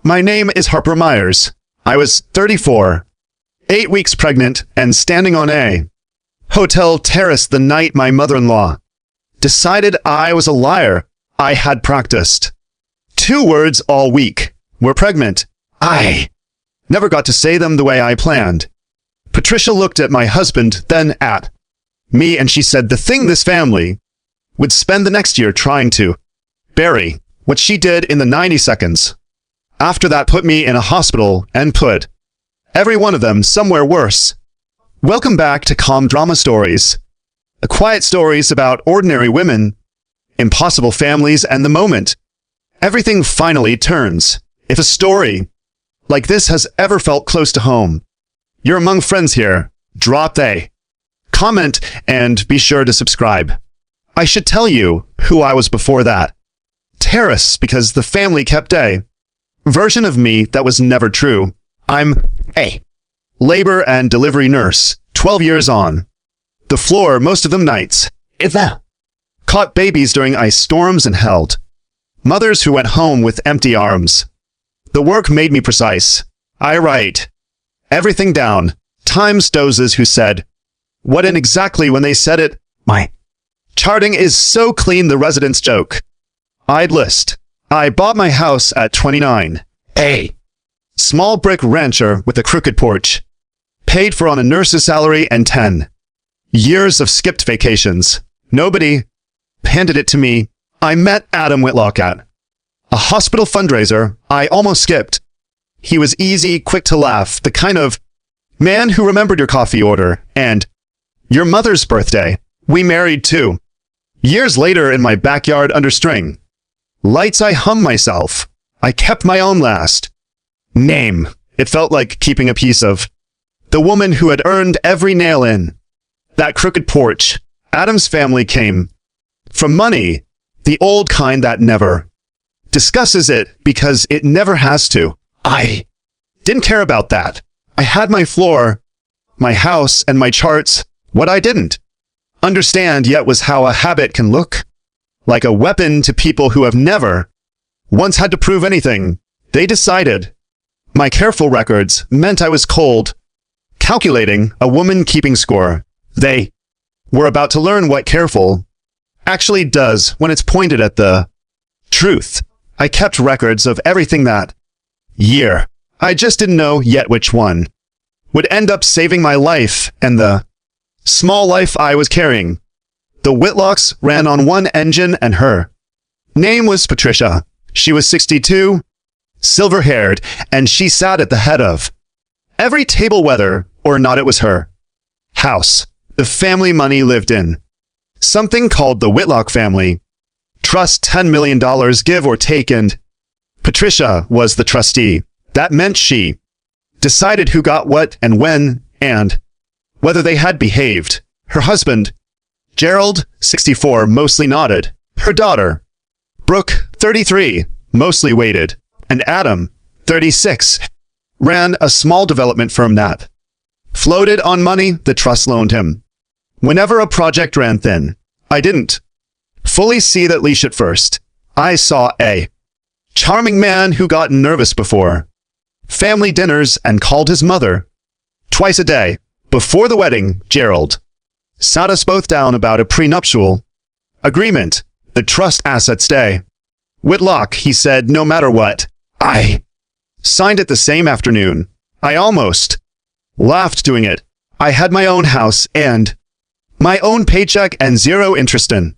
My name is Harper Myers. I was 34, 8 weeks pregnant, and standing on a hotel terrace the night my mother-in-law decided I was a liar. I had practiced 2 words all week. We're pregnant. I never got to say them the way I planned. Patricia looked at my husband, then at me, and she said the thing this family would spend the next year trying to bury, what she did in the 90 seconds. After that put me in a hospital and put every one of them somewhere worse. Welcome back to Calm Drama Stories. Quiet stories about ordinary women, impossible families, and the moment everything finally turns. If a story like this has ever felt close to home, you're among friends here. Drop a comment and be sure to subscribe. I should tell you who I was before that terrace, because the family kept a version of me that was never true. I'm a labor and delivery nurse, 12 years on the floor most of them nights. Caught babies during ice storms and held mothers who went home with empty arms. The work made me precise. I write everything down. Times doses who said what in exactly when they said it. My charting is so clean the residents joke. I'd list. I bought my house at 29. A small brick rancher with a crooked porch. Paid for on a nurse's salary and 10 years of skipped vacations. Nobody handed it to me. I met Adam Whitlock at a hospital fundraiser. I almost skipped. He was easy, quick to laugh, the kind of man who remembered your coffee order and your mother's birthday. We married 2 years later in my backyard under string lights. I hummed myself. I kept my own last name. It felt like keeping a piece of the woman who had earned every nail in that crooked porch. Adam's family came from money, the old kind that never discusses it because it never has to. I didn't care about that. I had my floor, my house, and my charts. What I didn't understand yet was how a habit can look like a weapon to people who have never once had to prove anything. They decided my careful records meant I was cold, calculating, a woman keeping score. They were about to learn what careful actually does when it's pointed at the truth. I kept records of everything that year. I just didn't know yet which one would end up saving my life and the small life I was carrying. The Whitlocks ran on one engine, and her name was Patricia. She was 62, silver-haired, and she sat at the head of every table, whether or not it was her house. The family money lived in something called the Whitlock Family Trust, $10 million give or take, and Patricia was the trustee. That meant she decided who got what and when, and whether they had behaved. Her husband, Gerald, 64, mostly nodded. Her daughter, Brooke, 33, mostly waited. And Adam, 36, ran a small development firm that floated on money the trust loaned him. Whenever a project ran thin, I didn't fully see that leash at first. I saw a charming man who got nervous before family dinners and called his mother twice a day. Before the wedding, Gerald sat us both down about a prenuptial agreement, the trust assets day. Whitlock, he said, no matter what. I signed it the same afternoon. I almost laughed doing it. I had my own house and my own paycheck and 0 interest in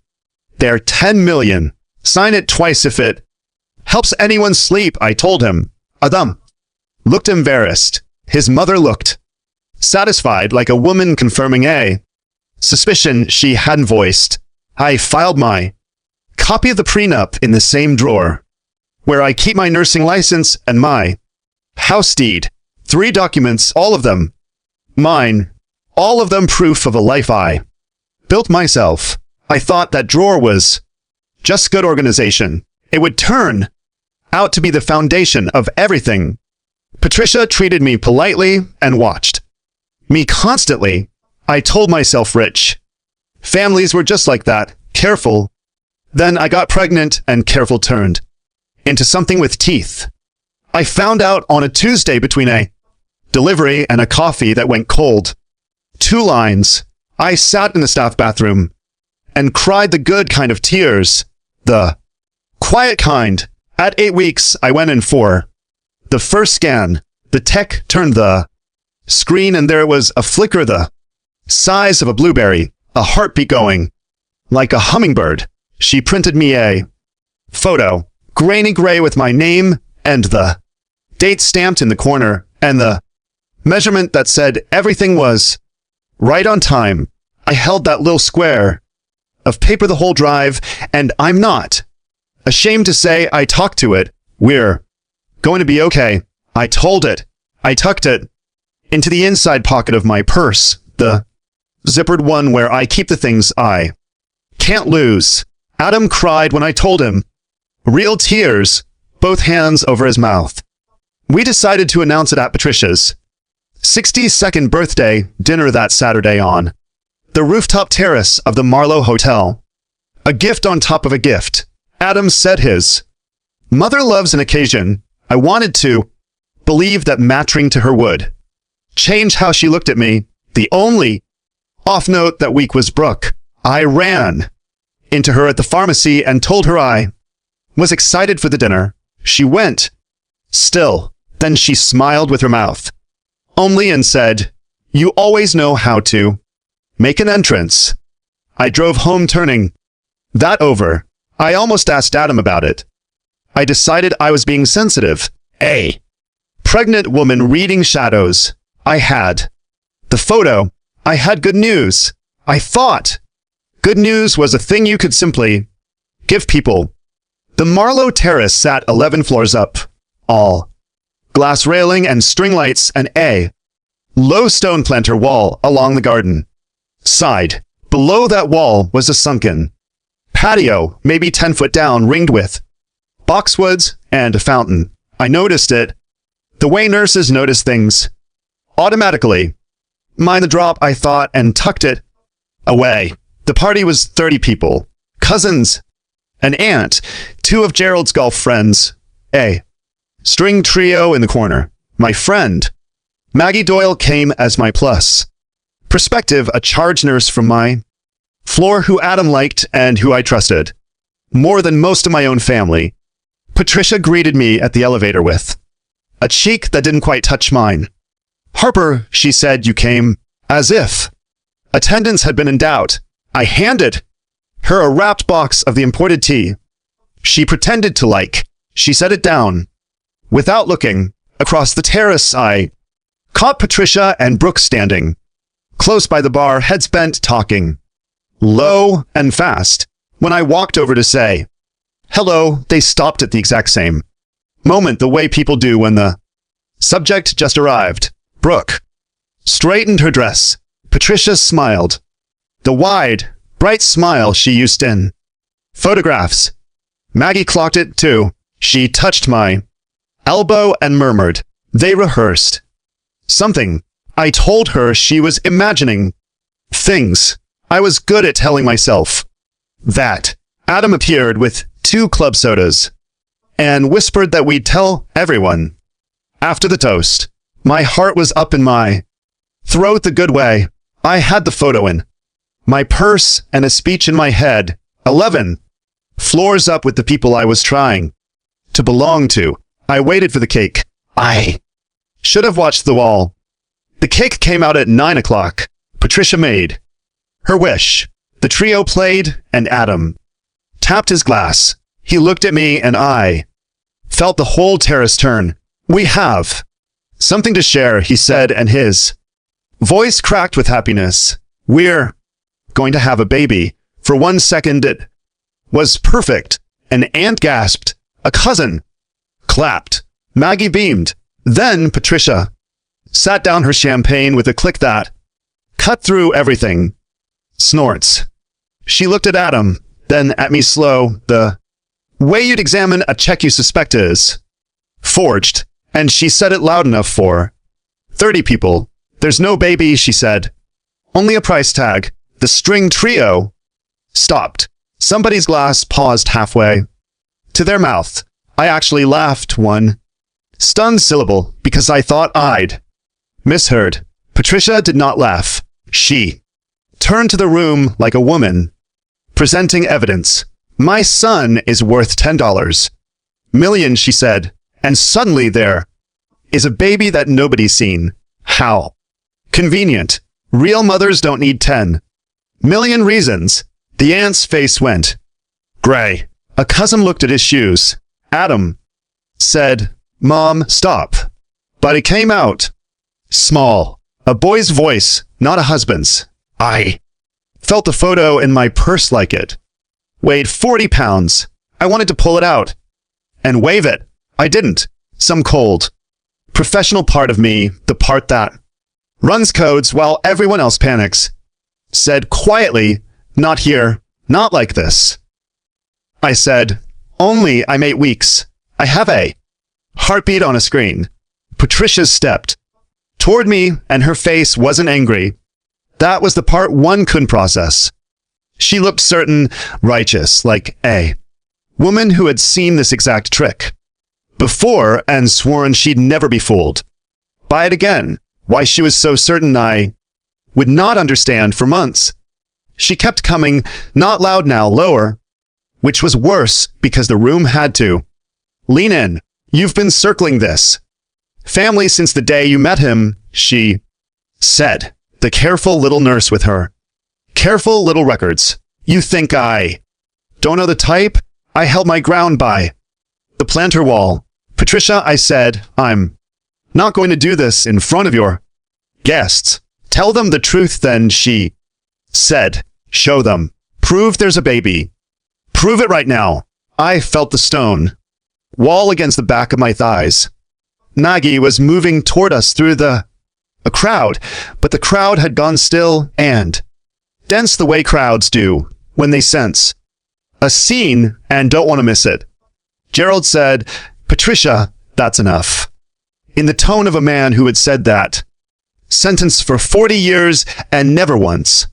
their 10 million. Sign it twice if it helps anyone sleep, I told him. Adam looked embarrassed. His mother looked satisfied, like a woman confirming a suspicion she hadn't voiced. I filed my copy of the prenup in the same drawer where I keep my nursing license and my house deed. 3 documents, all of them mine, all of them proof of a life I built myself. I thought that drawer was just good organization. It would turn out to be the foundation of everything. Patricia treated me politely and watched me constantly. I told myself rich families were just like that, careful. Then I got pregnant and careful turned into something with teeth. I found out on a Tuesday between a delivery and a coffee that went cold. 2 lines. I sat in the staff bathroom and cried the good kind of tears, the quiet kind. At 8 weeks, I went in for the first scan. The tech turned the screen and there was a flicker the size of a blueberry, a heartbeat going like a hummingbird. She printed me a photo, grainy gray with my name and the date stamped in the corner and the measurement that said everything was right on time. I held that little square of paper the whole drive, and I'm not ashamed to say I talked to it. We're going to be okay. I told it. I tucked it into the inside pocket of my purse, the zippered one where I keep the things I can't lose. Adam cried when I told him. Real tears, both hands over his mouth. We decided to announce it at Patricia's 62nd birthday dinner that Saturday on the rooftop terrace of the Marlowe Hotel. A gift on top of a gift. Adam said his mother loves an occasion. I wanted to believe that matching to her would change how she looked at me. The only off note that week was Brooke. I ran into her at the pharmacy and told her I was excited for the dinner. She went still. Then she smiled with her mouth only and said, "You always know how to make an entrance." I drove home turning that over. I almost asked Adam about it. I decided I was being sensitive. A pregnant woman reading shadows. I had the photo. I had good news. I thought good news was a thing you could simply give people. The Marlowe Terrace sat 11 floors up, all glass railing and string lights and a low stone planter wall along the garden side. Below that wall was a sunken patio, maybe 10 foot down, ringed with boxwoods and a fountain. I noticed it the way nurses notice things automatically. Mind the drop, I thought, and tucked it away. The party was 30 people, cousins, an aunt, 2 of Gerald's golf friends, a string trio in the corner. My friend Maggie Doyle came as my plus prospective, a charge nurse from my floor who Adam liked and who I trusted more than most of my own family. Patricia greeted me at the elevator with a cheek that didn't quite touch mine. "Harper," she said, "you came," as if attendance had been in doubt. I handed her a wrapped box of the imported tea. She pretended to like. She set it down. Without looking across the terrace, I caught Patricia and Brooke standing close by the bar, heads bent, talking low and fast. When I walked over to say hello, they stopped at the exact same moment, the way people do when the subject just arrived. Brooke straightened her dress. Patricia smiled, the wide, bright smile she used in photographs. Maggie clocked it too. She touched my elbow and murmured. They rehearsed something. I told her she was imagining things. I was good at telling myself that. Adam appeared with 2 club sodas and whispered that we'd tell everyone after the toast. My heart was up in my throat the good way. I had the photo in my purse and a speech in my head. 11 floors up with the people I was trying to belong to. I waited for the cake. I should have watched the wall. The cake came out at 9 o'clock. Patricia made her wish. The trio played, and Adam tapped his glass. He looked at me, and I felt the whole terrace turn. "We have something to share," he said, and his voice cracked with happiness. "We're going to have a baby." For 1 second, it was perfect. An aunt gasped. A cousin clapped. Maggie beamed. Then Patricia sat down her champagne with a click that cut through everything. Snorts. She looked at Adam, then at me slow, the way you'd examine a check you suspect is forged, and she said it loud enough for 30 people. "There's no baby," she said. "Only a price tag." The string trio stopped. Somebody's glass paused halfway to their mouth. I actually laughed 1 Stunned syllable because I thought I'd misheard. Patricia did not laugh. She turned to the room like a woman, presenting evidence. My son is worth $10 million, she said, and suddenly there is a baby that nobody's seen. How convenient. Real mothers don't need 10 million reasons. The aunt's face went gray. A cousin looked at his shoes. Adam said, Mom, stop. But it came out small. A boy's voice, not a husband's. I felt the photo in my purse like it weighed 40 pounds. I wanted to pull it out and wave it. I didn't. Some cold, professional part of me, the part that runs codes while everyone else panics, said quietly, not here, not like this. I said, only I'm 8 weeks. I have a heartbeat on a screen. Patricia stepped toward me and her face wasn't angry. That was the part one couldn't process. She looked certain, righteous, like a woman who had seen this exact trick before and sworn she'd never be fooled by it again. Why she was so certain I would not understand for months. She kept coming, not loud now, lower, which was worse because the room had to lean in. You've been circling this family since the day you met him, she said, the careful little nurse with her careful little records. You think I don't know the type? I held my ground by the planter wall. Patricia, I said, I'm not going to do this in front of your guests. Tell them the truth then, she said. Show them. Prove there's a baby. Prove it right now. I felt the stone wall against the back of my thighs. Maggie was moving toward us through a crowd, but the crowd had gone still and dense the way crowds do when they sense a scene and don't want to miss it. Gerald said, Patricia, that's enough. In the tone of a man who had said that sentence for 40 years and never once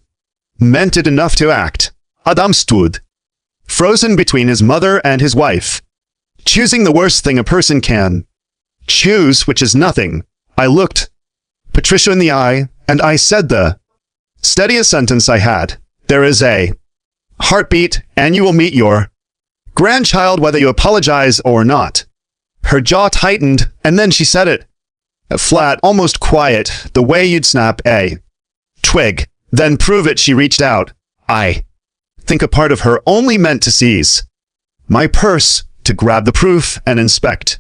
meant it enough to act. Adam stood, frozen between his mother and his wife, choosing the worst thing a person can choose, which is nothing. I looked Patricia in the eye, and I said the steadiest sentence I had. There is a heartbeat, and you will meet your grandchild whether you apologize or not. Her jaw tightened, and then she said it. Flat, almost quiet, the way you'd snap a twig. Then prove it, she reached out. I think a part of her only meant to seize my purse, to grab the proof and inspect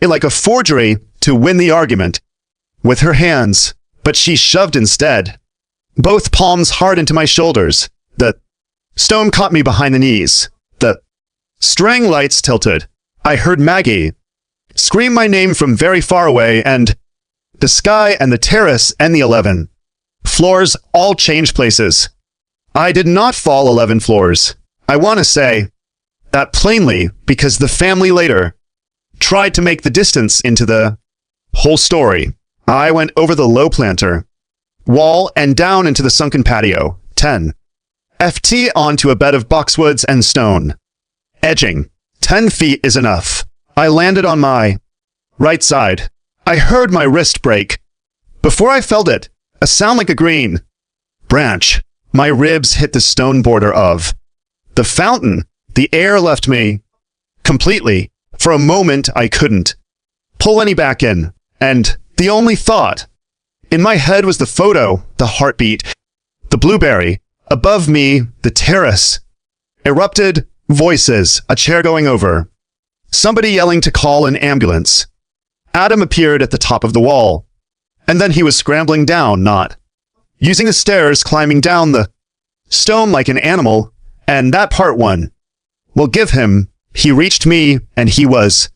it like a forgery to win the argument with her hands, but she shoved instead, both palms hard into my shoulders. The stone caught me behind the knees. The string lights tilted. I heard Maggie scream my name from very far away, and the sky and the terrace and the 11 floors all changed places. I did not fall 11 floors. I want to say that plainly because the family later tried to make the distance into the whole story. I went over the low planter wall and down into the sunken patio. 10 ft onto a bed of boxwoods and stone edging. 10 feet is enough. I landed on my right side. I heard my wrist break. Before I felt it, a sound like a green branch. My ribs hit the stone border of the fountain. The air left me completely. For a moment, I couldn't pull any back in, and the only thought in my head was the photo, the heartbeat, the blueberry. Above me, the terrace erupted, voices, a chair going over, somebody yelling to call an ambulance. Adam appeared at the top of the wall, and then he was scrambling down, not using the stairs, climbing down the stone like an animal, and that part one will give him. He reached me, and he was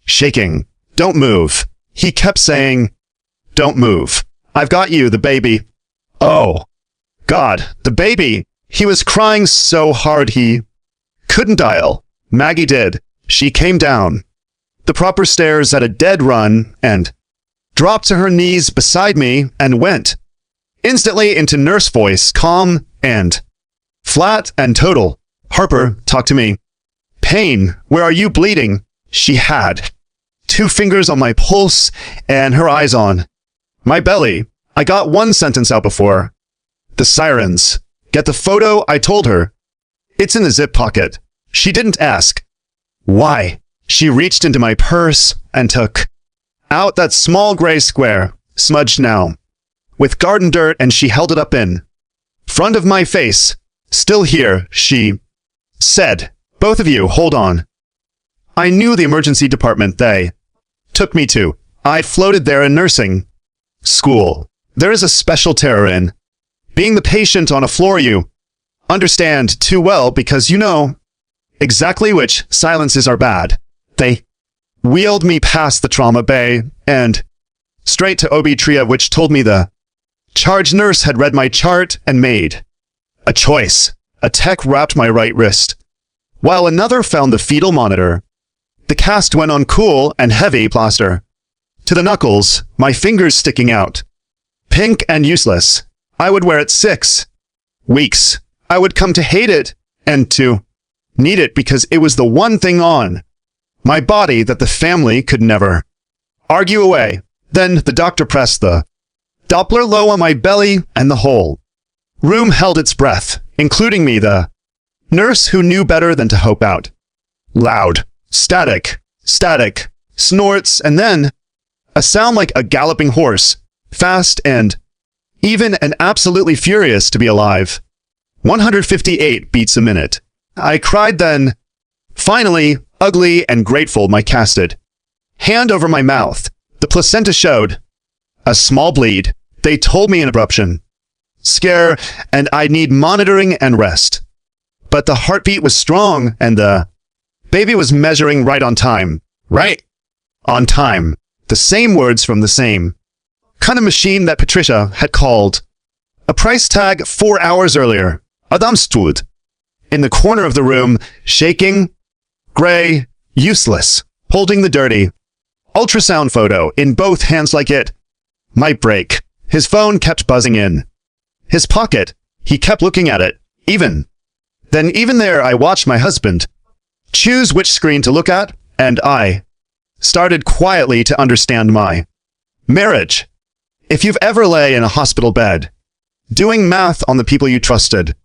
shaking. Don't move. He kept saying, don't move. I've got you, the baby. Oh, God, the baby. He was crying so hard he couldn't dial. Maggie did. She came down the proper stairs at a dead run and dropped to her knees beside me and went instantly into nurse voice, calm and flat and total. Harper, talk to me. Pain, where are you bleeding? She had 2 fingers on my pulse and her eyes on my belly. I got one sentence out before the sirens. Get the photo, I told her. It's in the zip pocket. She didn't ask. Why? She reached into my purse and took out that small gray square, smudged now, with garden dirt, and she held it up in front of my face. Still here, she said. Both of you, hold on. I knew the emergency department they took me to. I floated there in nursing school. There is a special terror in being the patient on a floor you understand too well, because you know exactly which silences are bad. They wheeled me past the trauma bay and straight to OB-TRIA, which told me the charge nurse had read my chart and made a choice. A tech wrapped my right wrist, while another found the fetal monitor. The cast went on cool and heavy plaster to the knuckles, my fingers sticking out, pink and useless. I would wear it 6 weeks. I would come to hate it and to need it, because it was the one thing on my body that the family could never argue away. Then the doctor pressed the Doppler low on my belly, and the whole room held its breath, including me, the nurse, who knew better than to hope out loud. Static, snorts, and then a sound like a galloping horse, fast and even and absolutely furious to be alive. 158 beats a minute. I cried then. Finally, ugly and grateful, my casted hand over my mouth. The placenta showed a small bleed. They told me an abruption scare, and I'd need monitoring and rest. But the heartbeat was strong, and the baby was measuring right on time. Right on time. The same words from the same kind of machine that Patricia had called a price tag 4 hours earlier. Adam stood in the corner of the room, shaking, gray, useless, holding the dirty ultrasound photo in both hands like it might break. His phone kept buzzing in his pocket. He kept looking at it. Even there, I watched my husband choose which screen to look at, and I started quietly to understand my marriage. If you've ever lay in a hospital bed, doing math on the people you trusted,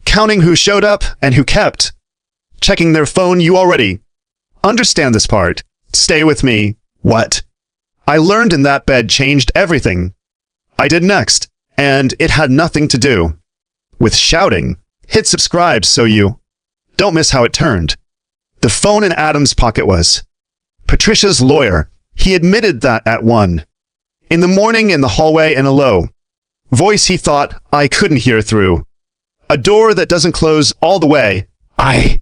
counting who showed up and who kept checking their phone, you already understand this part. Stay with me. What I learned in that bed changed everything I did next, and it had nothing to do with shouting. Hit subscribe so you don't miss how it turned. The phone in Adam's pocket was Patricia's lawyer. He admitted that at 1 in the morning in the hallway, in a low voice he thought I couldn't hear through a door that doesn't close all the way. I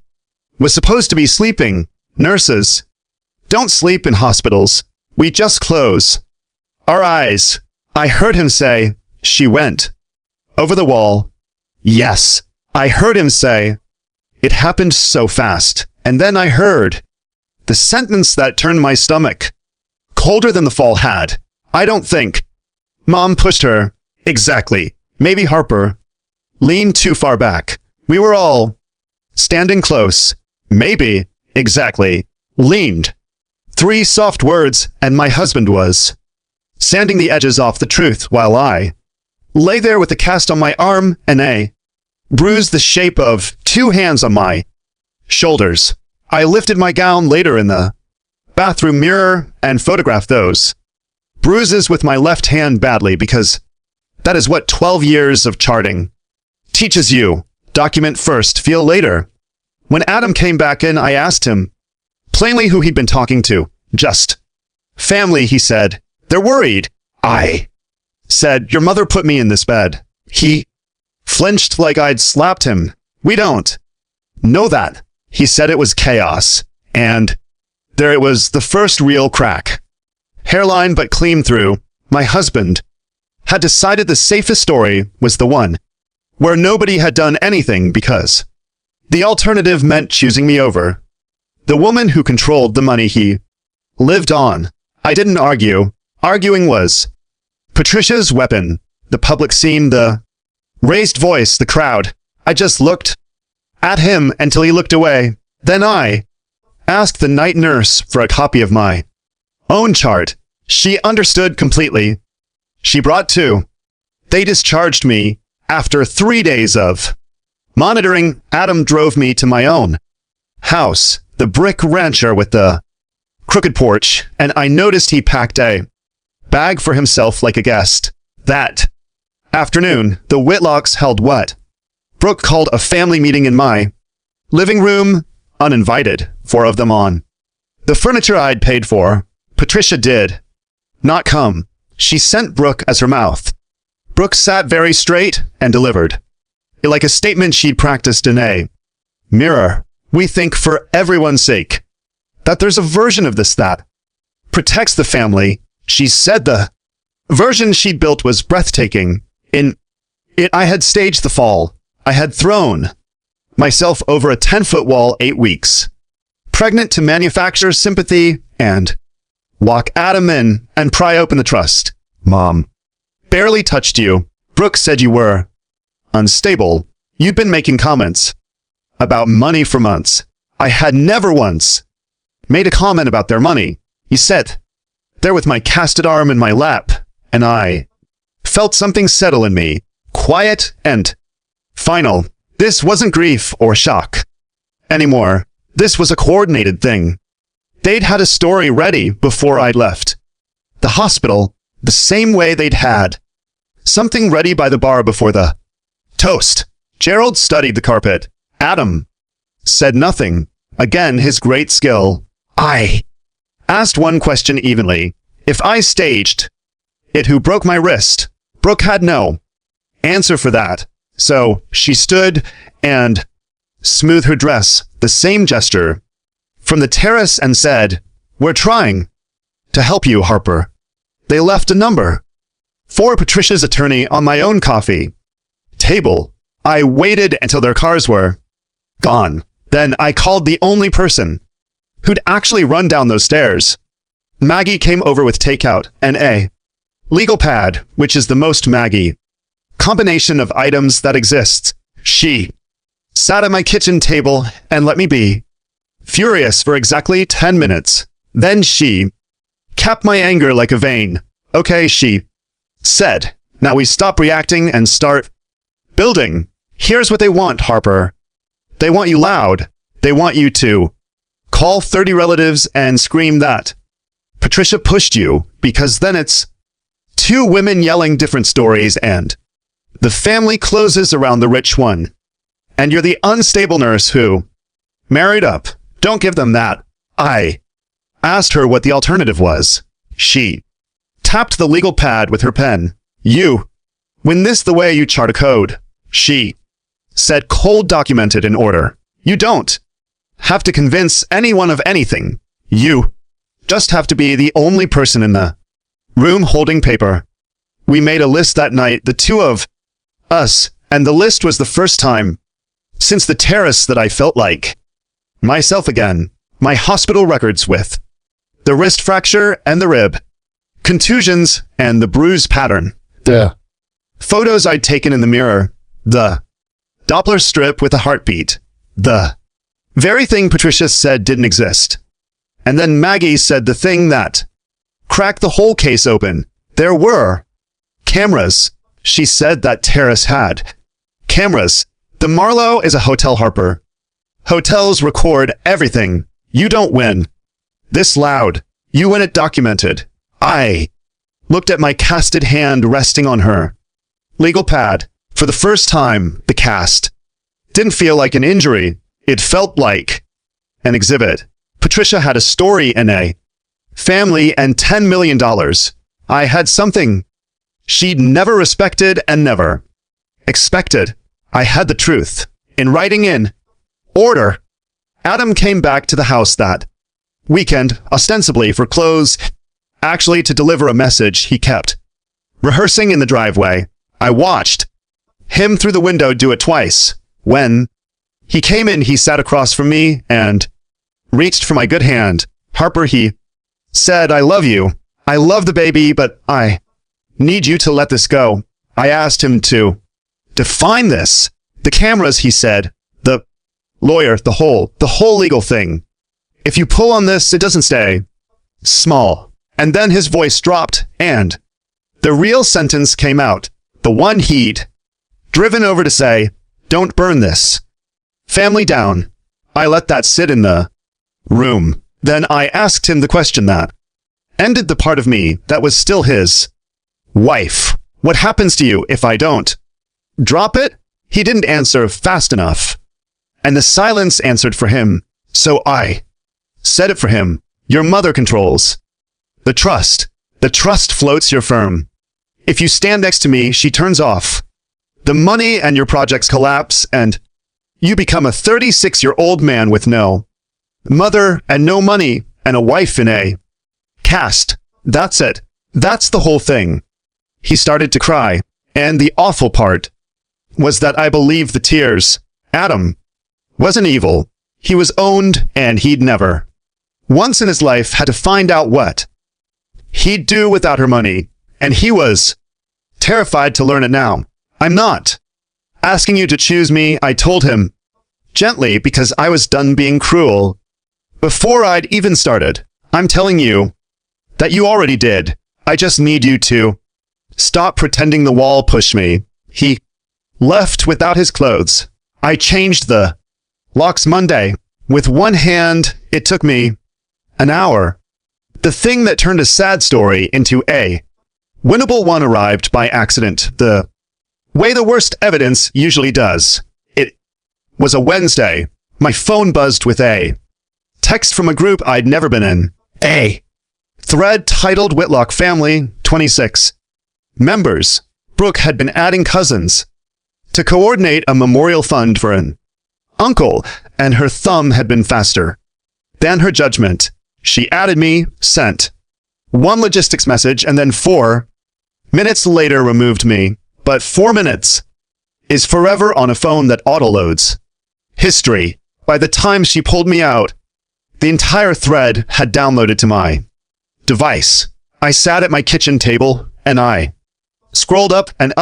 was supposed to be sleeping. Nurses don't sleep in hospitals. We just close our eyes. I heard him say, she went over the wall. Yes, I heard him say, it happened so fast. And then I heard the sentence that turned my stomach colder than the fall had. I don't think Mom pushed her. Exactly. Maybe Harper leaned too far back. We were all standing close. Maybe, exactly, leaned. 3 soft words, and my husband was sanding the edges off the truth, while I lay there with the cast on my arm and a bruise the shape of 2 hands on my shoulders. I lifted my gown later in the bathroom mirror and photographed those bruises with my left hand badly, because that is what 12 years of charting teaches you. Document first, feel later. When Adam came back in, I asked him plainly who he'd been talking to. Just family, he said. They're worried. I said, your mother put me in this bed. He flinched like I'd slapped him. We don't know that. He said it was chaos. And there it was, the first real crack. Hairline but clean through. My husband had decided the safest story was the one where nobody had done anything, because the alternative meant choosing me over the woman who controlled the money he lived on. I didn't argue. Arguing was Patricia's weapon. The public scene, the raised voice, the crowd. I just looked at him until he looked away. Then I asked the night nurse for a copy of my own chart. She understood completely. She brought 2. They discharged me after 3 days of monitoring. Adam drove me to my own house, the brick rancher with the crooked porch, and I noticed he packed a bag for himself like a guest. That afternoon, the Whitlocks held what Brooke called a family meeting in my living room, uninvited, 4 of them on the furniture I'd paid for. Patricia did not come. She sent Brooke as her mouth. Brooke sat very straight and delivered it like a statement she'd practiced in a mirror. We think for everyone's sake that there's a version of this that protects the family. She said the version she'd built was breathtaking. In it, I had staged the fall. I had thrown myself over a 10-foot wall 8 weeks, pregnant, to manufacture sympathy and walk Adam in and pry open the trust. Mom barely touched you. Brooke said you were unstable. You'd been making comments about money for months. I had never once made a comment about their money. He sat there with my casted arm in my lap, and I felt something settle in me, quiet and final. This wasn't grief or shock anymore. This was a coordinated thing. They'd had a story ready before I'd left the hospital, the same way they'd had something ready by the bar before the toast. Gerald studied the carpet. Adam said nothing. Again, his great skill. I asked one question evenly. If I staged it, who broke my wrist? Brooke had no answer for that. So she stood and smoothed her dress, the same gesture from the terrace, and said, "We're trying to help you, Harper." They left a number for Patricia's attorney on my own coffee table. I waited until their cars were gone. Then I called the only person who'd actually run down those stairs. Maggie came over with takeout and a legal pad, which is the most Maggie combination of items that exists. She sat at my kitchen table and let me be furious for exactly 10 minutes. Then she capped my anger like a vein. "Okay," she said. "Now we stop reacting and start building. Here's what they want, Harper. They want you loud. They want you to call 30 relatives and scream that Patricia pushed you, because then it's 2 women yelling different stories and the family closes around the rich one. And you're the unstable nurse who married up. Don't give them that." I asked her what the alternative was. She tapped the legal pad with her pen. "You win this the way you chart a code," she said, cold, documented in order. "You don't have to convince anyone of anything. You just have to be the only person in the room holding paper." We made a list that night, the 2 of us, and the list was the first time since the terrace that I felt like myself again. My hospital records with the wrist fracture and the rib contusions and the bruise pattern. The photos I'd taken in the mirror. The Doppler strip with a heartbeat. The very thing Patricia said didn't exist. And then Maggie said the thing that cracked the whole case open. There were cameras. She said that terrace had cameras. The Marlowe is a hotel, Harper. Hotels record everything. You don't win this loud. You win it documented. I looked at my casted hand resting on her legal pad. For the first time, the cast didn't feel like an injury. It felt like an exhibit. Patricia had a story and a family and $10 million. I had something she'd never respected and never expected. I had the truth in writing in order. Adam came back to the house that weekend, ostensibly for clothes, actually to deliver a message he kept rehearsing in the driveway. I watched him through the window do it twice. When he came in, he sat across from me and reached for my good hand. "Harper," he said, "I love you. I love the baby, but I need you to let this go." I asked him to define this. "The cameras," he said. "The lawyer, the whole legal thing. If you pull on this, it doesn't stay small. And then his voice dropped, and the real sentence came out. The one he'd driven over to say, "Don't burn this." Family down. I let that sit in the room. Then I asked him the question that ended the part of me that was still his wife. What happens to you if I don't drop it? He didn't answer fast enough, and the silence answered for him. So I said it for him. Your mother controls the trust. The trust floats your firm. If you stand next to me, she turns off the money and your projects collapse, and you become a 36-year-old man with no mother and no money and a wife in a cast. That's it. That's the whole thing. He started to cry, and the awful part was that I believed the tears. Adam wasn't evil. He was owned, and he'd never once in his life had to find out what he'd do without her money, and he was terrified to learn it now. I'm not asking you to choose me, I told him gently, because I was done being cruel before I'd even started. I'm telling you that you already did. I just need you to stop pretending the wall pushed me. He left without his clothes. I changed the locks Monday. With one hand, it took me an hour. The thing that turned a sad story into a winnable one arrived by accident, the way the worst evidence usually does. It was a Wednesday. My phone buzzed with a text from a group I'd never been in. A thread titled Whitlock Family, 26 members. Brooke had been adding cousins to coordinate a memorial fund for an uncle, and her thumb had been faster than her judgment. She added me, sent one logistics message, and then 4 minutes later removed me. But 4 minutes is forever on a phone that autoloads history. By the time she pulled me out, the entire thread had downloaded to my device. I sat at my kitchen table, and I scrolled up, and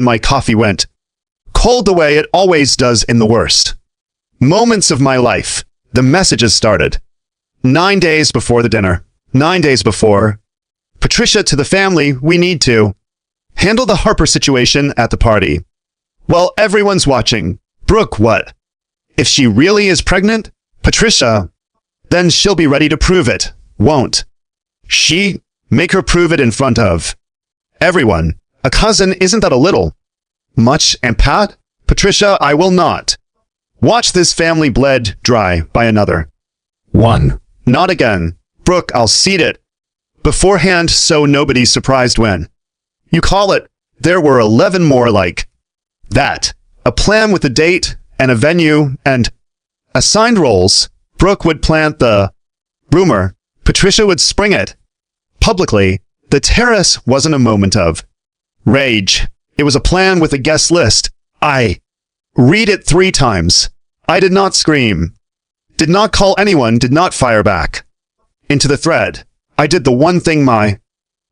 my coffee went cold the way it always does in the worst moments of my life. The messages started 9 days before the dinner. 9 days before. Patricia, to the family, we need to handle the Harper situation at the party. Well, everyone's watching. Brooke, what? If she really is pregnant, Patricia, then she'll be ready to prove it, won't she? Make her prove it in front of everyone. A cousin, isn't that a little much? And Pat? Patricia, I will not watch this family bled dry by another one. Not again. Brooke, I'll seed it beforehand so nobody's surprised when you call it. There were 11 more like that. A plan with a date and a venue and assigned roles. Brooke would plant the rumor. Patricia would spring it publicly. The terrace wasn't a moment of rage. It was a plan with a guest list. I read it 3 times. I did not scream, did not call anyone, did not fire back into the thread. I did the one thing my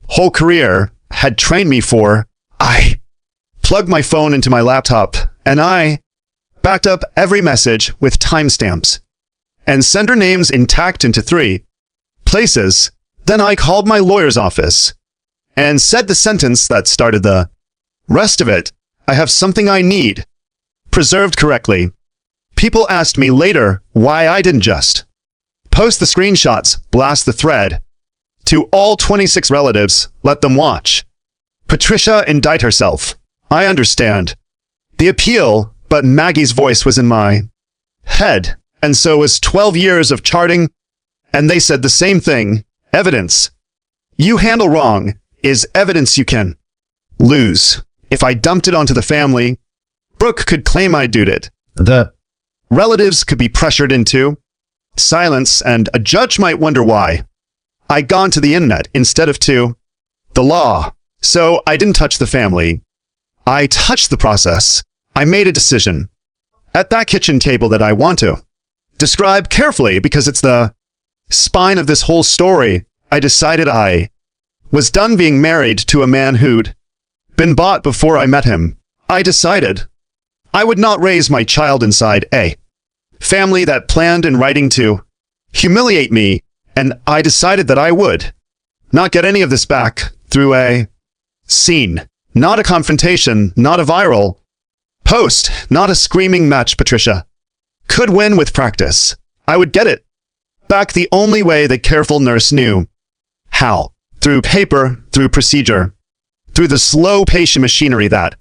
whole career had trained me for. I plugged my phone into my laptop, and I backed up every message with timestamps and sender names intact into 3 places. Then I called my lawyer's office and said the sentence that started the rest of it. I have something I need preserved correctly. People asked me later why I didn't just post the screenshots, blast the thread to all 26 relatives, let them watch Patricia indict herself. I understand the appeal, but Maggie's voice was in my head, and so was 12 years of charting, and they said the same thing. Evidence you handle wrong is evidence you can lose. If I dumped it onto the family, Brooke could claim I did it. The relatives could be pressured into silence, and a judge might wonder why I'd gone to the internet instead of to the law. So I didn't touch the family. I touched the process. I made a decision at that kitchen table that I want to describe carefully because it's the spine of this whole story. I decided I was done being married to a man who'd been bought before I met him. I decided I would not raise my child inside a family that planned in writing to humiliate me, and I decided that I would not get any of this back through a scene, not a confrontation, not a viral post, not a screaming match, Patricia. Could win with practice. I would get it back the only way the careful nurse knew. How? Through paper, through procedure, through the slow patient machinery that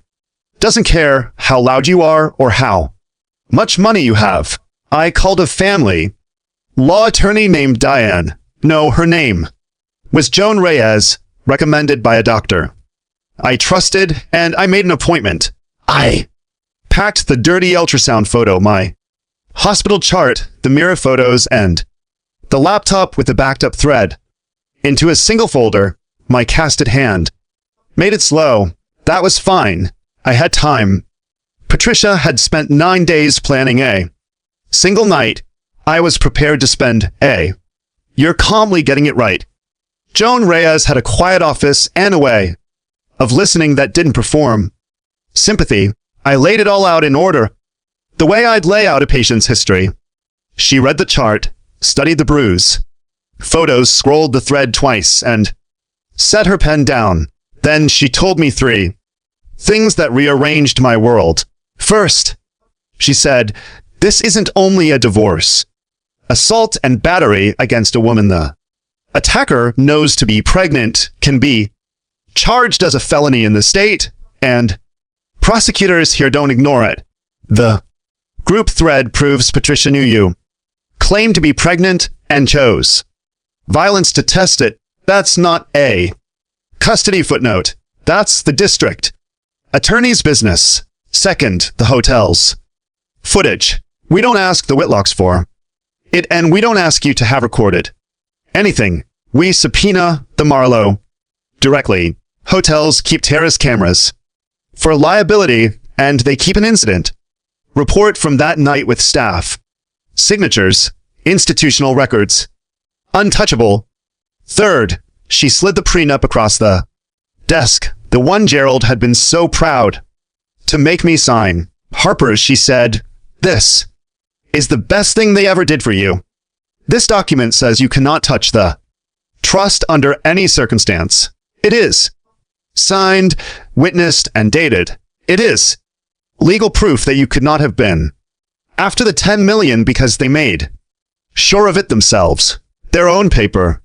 doesn't care how loud you are or how much money you have. I called a family law attorney named Diane. No, her name was Joan Reyes, recommended by a doctor I trusted, and I made an appointment. I packed the dirty ultrasound photo, my hospital chart, the mirror photos, and the laptop with the backed up thread into a single folder, my casted hand. Made it slow. That was fine. I had time. Patricia had spent 9 days planning a single night. I was prepared to spend a year calmly getting it right. Joan Reyes had a quiet office and a way of listening that didn't perform sympathy. I laid it all out in order, the way I'd lay out a patient's history. She read the chart, studied the bruise, photos, scrolled the thread twice, and set her pen down. Then she told me 3 things that rearranged my world. First, she said, this isn't only a divorce. Assault and battery against a woman. The attacker knows to be pregnant can be charged as a felony in the state, and prosecutors here don't ignore it. The group thread proves Patricia knew you, claimed to be pregnant, and chose violence to test it. That's not a custody footnote. That's the district attorney's business. Second, the hotel's footage. We don't ask the Whitlocks for it, and we don't ask you to have recorded anything. We subpoena the Marlowe directly. Hotels keep terrace cameras for liability, and they keep an incident report from that night with staff, signatures, institutional records. Untouchable. Third, she slid the prenup across the desk, the one Gerald had been so proud to make me sign. Harper's, she said, this is the best thing they ever did for you. This document says you cannot touch the trust under any circumstance. It is signed, witnessed, and dated. It is legal proof that you could not have been after the 10 million because they made sure of it themselves. Their own paper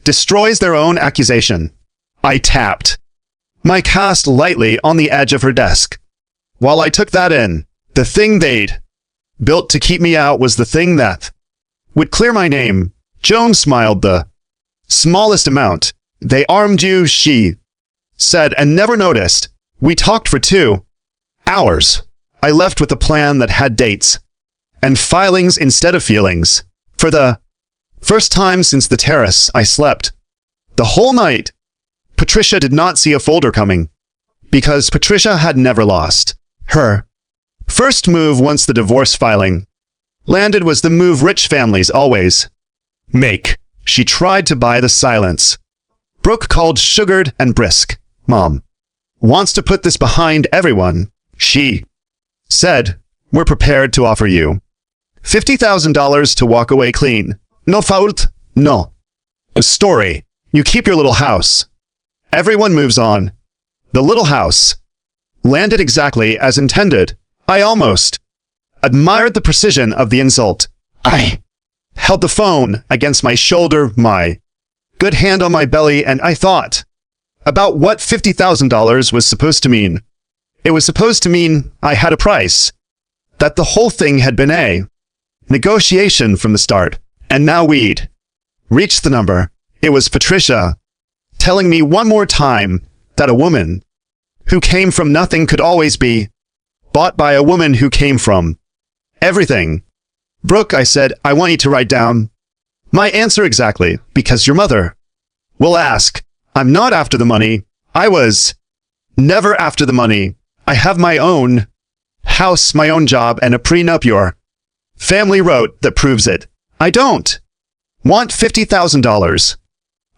destroys their own accusation. I tapped my cast lightly on the edge of her desk. While I took that in, the thing they'd built to keep me out was the thing that would clear my name. Joan smiled. The smallest amount. They armed you, she said, and never noticed. We talked for 2 hours. I left with a plan that had dates and filings instead of feelings. For the first time since the terrace, I slept the whole night. Patricia did not see a folder coming, because Patricia had never lost. Her first move once the divorce filing landed was the move rich families always make. She tried to buy the silence Brooke called sugared and brisk. Mom wants to put this behind everyone. She said, we're prepared to offer you $50,000 to walk away clean. No fault, no. A story. You keep your little house. Everyone moves on. The little house landed exactly as intended. I almost admired the precision of the insult. I held the phone against my shoulder, my good hand on my belly, and I thought about what $50,000 was supposed to mean. It was supposed to mean I had a price, that the whole thing had been a negotiation from the start, and now we'd reached the number. It was Patricia telling me one more time that a woman who came from nothing could always be bought by a woman who came from everything. Brooke, I said, I want you to write down my answer exactly, because your mother will ask. I'm not after the money. I was never after the money. I have my own house, my own job, and a prenup your family wrote that proves it. I don't want $50,000.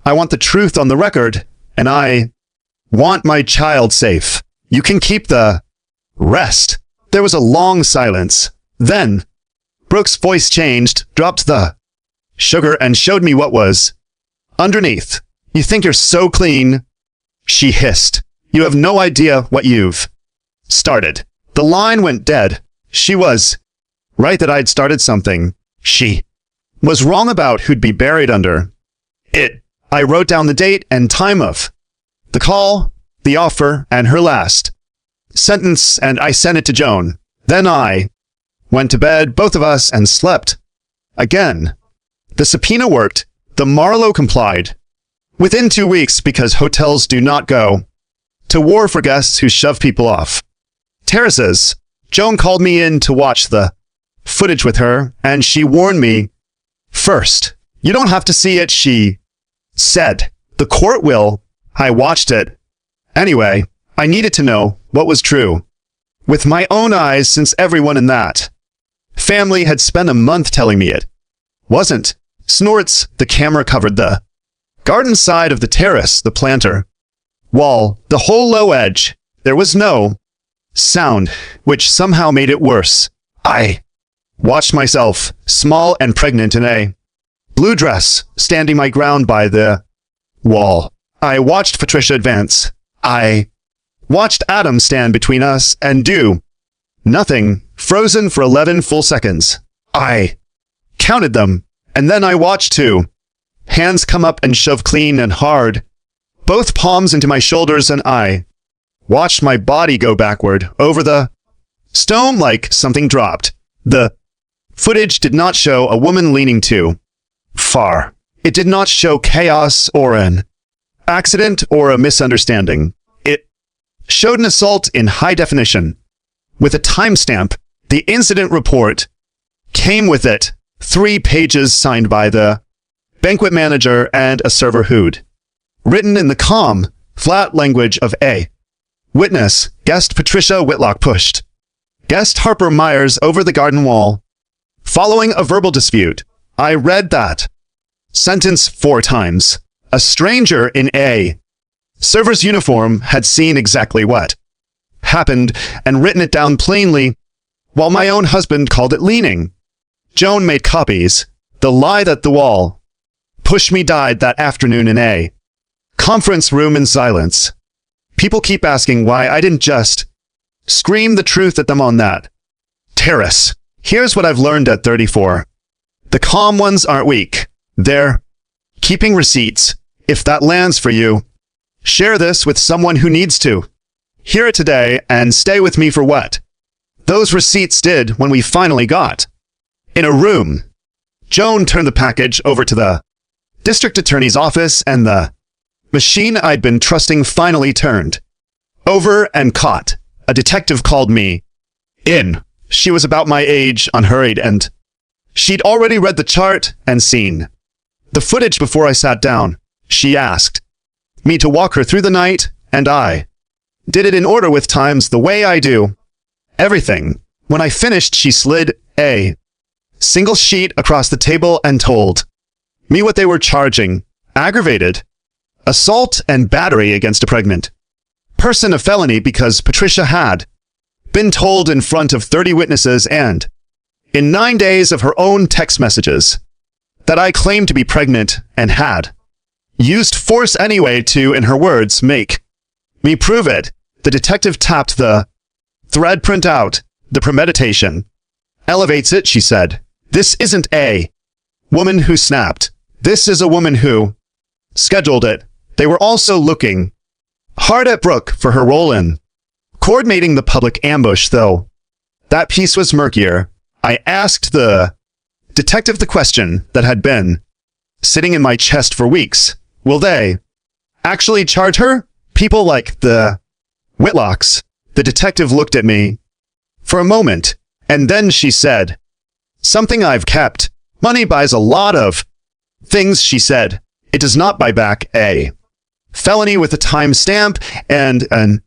I want the truth on the record, and I want my child safe. You can keep the rest. There was a long silence. Then Brooke's voice changed, dropped the sugar, and showed me what was underneath. You think you're so clean? She hissed. You have no idea what you've started. The line went dead. She was right that I'd started something. She was wrong about who'd be buried under it. I wrote down the date and time of the call, the offer, and her last sentence, and I sent it to Joan. Then I went to bed, both of us, and slept. Again. The subpoena worked. The Marlowe complied. Within 2 weeks, because hotels do not go to war for guests who shove people off terraces. Joan called me in to watch the footage with her, and she warned me first. You don't have to see it, she said. The court will. I watched it. Anyway, I needed to know what was true with my own eyes, since everyone in that family had spent a month telling me it wasn't. Snorts. The camera covered the garden side of the terrace, the planter wall, the whole low edge. There was no sound, which somehow made it worse. I watched myself, small and pregnant in a blue dress, standing my ground by the wall. I watched Patricia advance. I watched Adam stand between us and do nothing, frozen for 11 full seconds. I counted them, and then I watched two hands come up and shove clean and hard, both palms into my shoulders, and I watched my body go backward over the stone like something dropped. The footage did not show a woman leaning too far. It did not show chaos or an accident or a misunderstanding. It showed an assault in high definition. With a timestamp, the incident report came with it, 3 pages signed by the banquet manager and a server who'd written in the calm, flat language of a witness. Guest Patricia Whitlock pushed guest Harper Myers over the garden wall. Following a verbal dispute, I read that sentence 4 times. A stranger in a server's uniform had seen exactly what happened and written it down plainly, while my own husband called it leaning. Joan made copies. The lie that the wall pushed me died that afternoon in a conference room in silence. People keep asking why I didn't just scream the truth at them on that terrace. Here's what I've learned at 34. The calm ones aren't weak. They're keeping receipts. If that lands for you, share this with someone who needs to hear it today, and stay with me for what those receipts did when we finally got in a room. Joan turned the package over to the district attorney's office, and the machine I'd been trusting finally turned over and caught. A detective called me in. She was about my age, unhurried, and she'd already read the chart and seen the footage before I sat down. She asked me to walk her through the night, and I did it in order with times the way I do everything. When I finished, she slid a single sheet across the table and told me what they were charging: aggravated assault and battery against a pregnant person, a felony because Patricia had been told in front of 30 witnesses and in 9 days of her own text messages that I claimed to be pregnant and had used force anyway to, in her words, make me prove it. The detective tapped the thread printout. The premeditation elevates it, she said. This isn't a woman who snapped. This is a woman who scheduled it. They were also looking hard at Brooke for her role in coordinating the public ambush, though that piece was murkier. I asked the detective the question that had been sitting in my chest for weeks. Will they actually charge her? People like the Whitlocks. The detective looked at me for a moment, and then she said, something I've kept. Money buys a lot of things, she said. It does not buy back a felony with a time stamp and an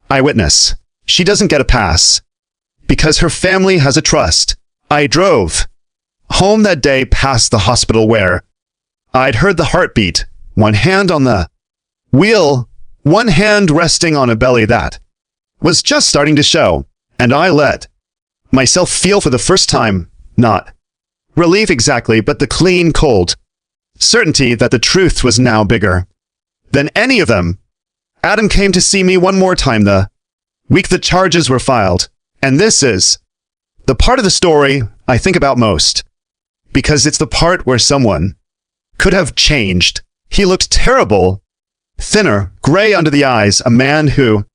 eyewitness. She doesn't get a pass because her family has a trust. I drove home that day past the hospital where I'd heard the heartbeat, one hand on the wheel, one hand resting on a belly that was just starting to show, and I let myself feel for the first time, not relief exactly, but the clean, cold certainty that the truth was now bigger than any of them. Adam came to see me one more time the week the charges were filed, and this is the part of the story I think about most, because it's the part where someone could have changed. He looked terrible, thinner, gray under the eyes, a man who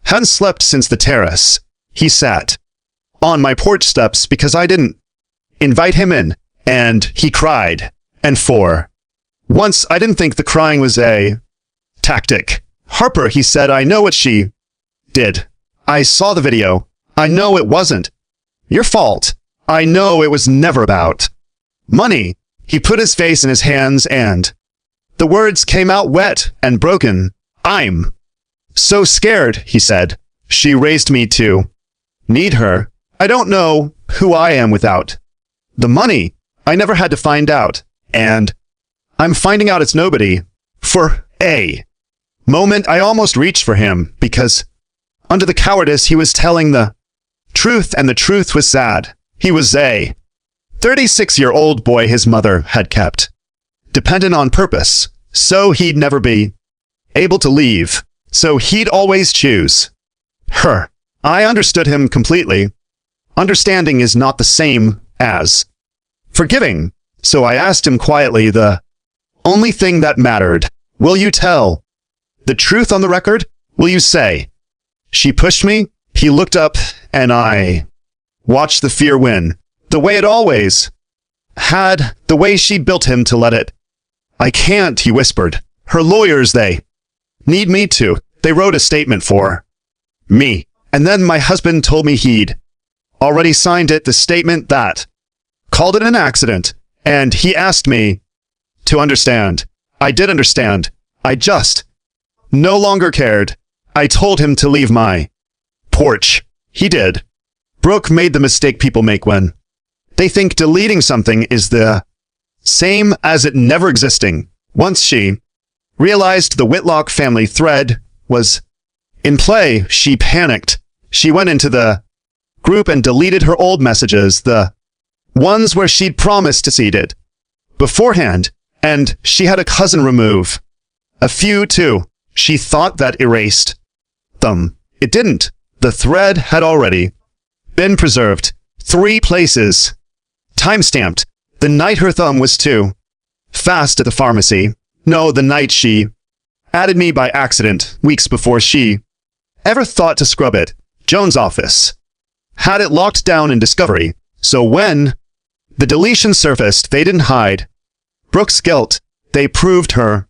hadn't slept since the terrace. He sat on my porch steps because I didn't invite him in, and he cried. And for once, I didn't think the crying was a tactic. Harper, he said, I know what she did. I saw the video. I know it wasn't your fault. I know it was never about money. He put his face in his hands and the words came out wet and broken. I'm so scared, he said. She raised me to need her. I don't know who I am without the money. I never had to find out. And I'm finding out it's nobody. For a moment, I almost reached for him because under the cowardice, he was telling the truth, and the truth was sad. He was a 36-year-old boy his mother had kept, dependent on purpose, so he'd never be able to leave, so he'd always choose her. I understood him completely. Understanding is not the same as forgiving, so I asked him quietly the only thing that mattered. Will you tell the truth on the record? Will you say? She pushed me. He looked up, and I watched the fear win. The way it always had, the way she built him to let it. I can't, he whispered. Her lawyers, they need me to. They wrote a statement for me. And then my husband told me he'd already signed it, the statement that called it an accident. And he asked me to understand. I did understand. I just no longer cared. I told him to leave my porch. He did. Brooke made the mistake people make when they think deleting something is the same as it never existing. Once she realized the Whitlock family thread was in play, she panicked. She went into the group and deleted her old messages, the ones where she'd promised to seed it beforehand, and she had a cousin remove a few too. She thought that erased them. It didn't. The thread had already been preserved. 3 places. Time-stamped. The night her thumb was too fast at the pharmacy. No, the night she added me by accident, weeks before she ever thought to scrub it. Joan's office had it locked down in discovery, so when the deletion surfaced, they didn't hide Brooke's guilt. They proved her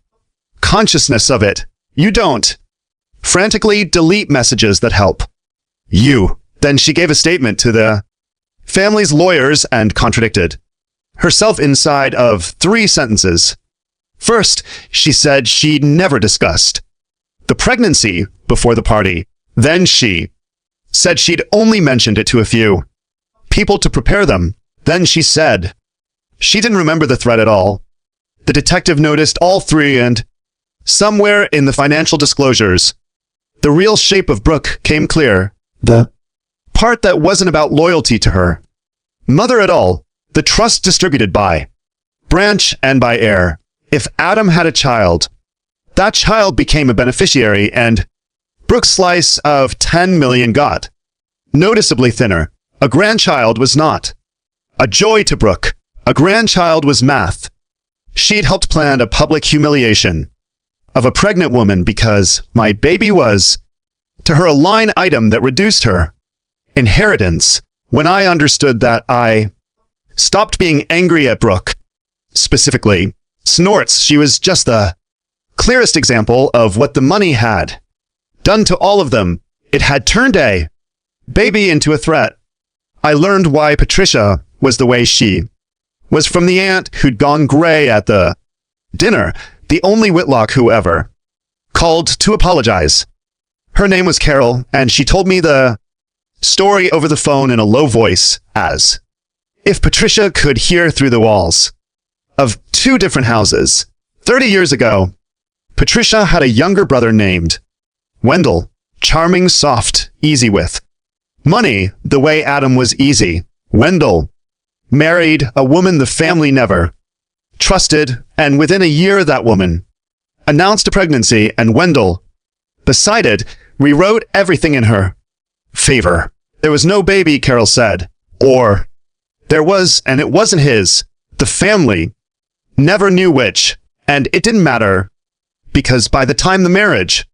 consciousness of it. You don't frantically delete messages that help you. Then she gave a statement to the family's lawyers and contradicted herself inside of 3 sentences. First, she said she'd never discussed the pregnancy before the party. Then she said she'd only mentioned it to a few people to prepare them. Then she said she didn't remember the threat at all. The detective noticed all 3, and somewhere in the financial disclosures, the real shape of Brooke came clear. The part that wasn't about loyalty to her mother at all. The trust distributed by branch and by heir. If Adam had a child, that child became a beneficiary, and Brooke's slice of 10 million got noticeably thinner. A grandchild was not a joy to Brooke. A grandchild was math. She'd helped plan a public humiliation of a pregnant woman because my baby was, to her, a line item that reduced her inheritance. When I understood that, I stopped being angry at Brooke. Specifically, snorts. She was just the clearest example of what the money had done to all of them. It had turned a baby into a threat. I learned why Patricia was the way she was from the aunt who'd gone gray at the dinner, the only Whitlock who ever called to apologize. Her name was Carol, and she told me the story over the phone in a low voice, as if Patricia could hear through the walls of 2 different houses. 30 years ago, Patricia had a younger brother named Wendell, charming, soft, easy with money, the way Adam was easy. Wendell married a woman the family never trusted, and within a year that woman announced a pregnancy, and Wendell, beside it, rewrote everything in her favor. There was no baby, Carol said. Or, there was, and it wasn't his. The family never knew which, and it didn't matter, because by the time the marriage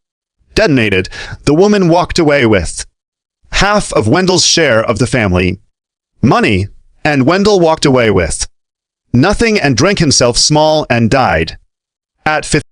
detonated, the woman walked away with half of Wendell's share of the family money, and Wendell walked away with nothing and drank himself small and died at 50.